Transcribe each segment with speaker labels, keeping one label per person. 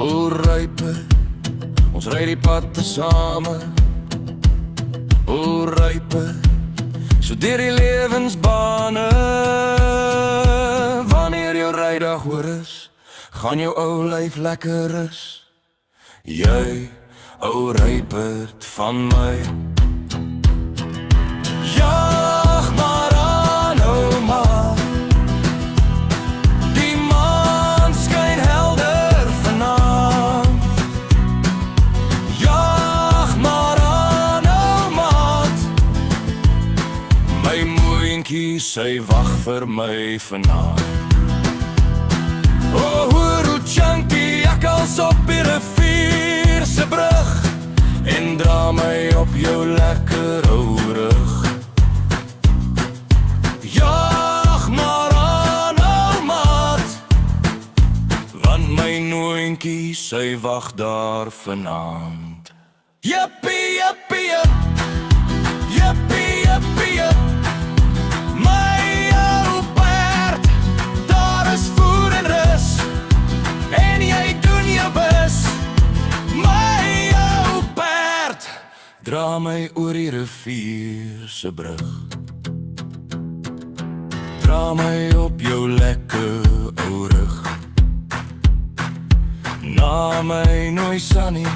Speaker 1: O Ruiper, ons ry die pad tesame. O Ruiper, so deur die lewensbane. Wanneer jou rydag oor is, gaan jou ou lyf lekker rus. Jy, ou Ruipert van my. Jag maar aan, ou maar. Die maan skyn helder vanaand. Jag maar aan, ou maat. My moentjie, sy wag vir my vanaand. O, hoor hoe chunky ek als op die rivier se brug, en dra my op jou lekker ou rug. Jag maar aan, ou maat, want my noontjie, sy wag daar vanaand. Jippie, jippie, jip. Jippie, jippie, jip. My ou perd, daar is voer en rus, en jy doen jou bes. My ou perd, dra my oor die rivier se brug. Dra my op jou lekker ou rug. Na my nooi Sunny,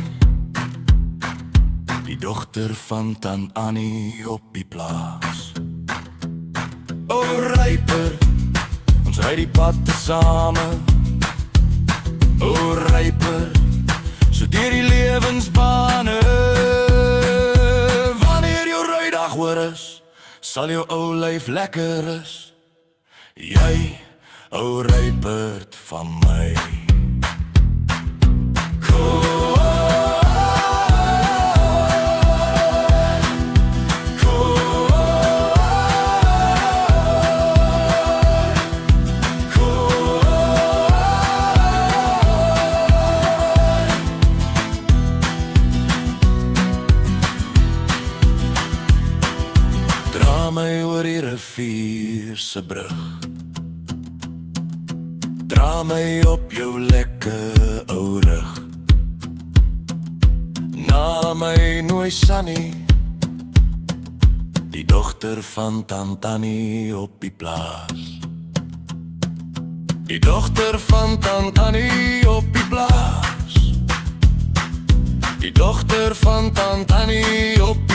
Speaker 1: die dogter van Tant Annie op die plaas. O Ruiper, ons ry die pad tesame. O Ruiper, so deur die lewensbane. Wanneer jou rydag oor is, sal jou ou lyf lekker is. Jy, ou Ruipert van my. Dra my oor die rivier se brug. Dra my op jou lekker ou rug. Na my nooi Sunny, die dogter van Tant Annie op die plaas. Die dogter van Tant Annie op die plaas. Die dogter van Tant Annie op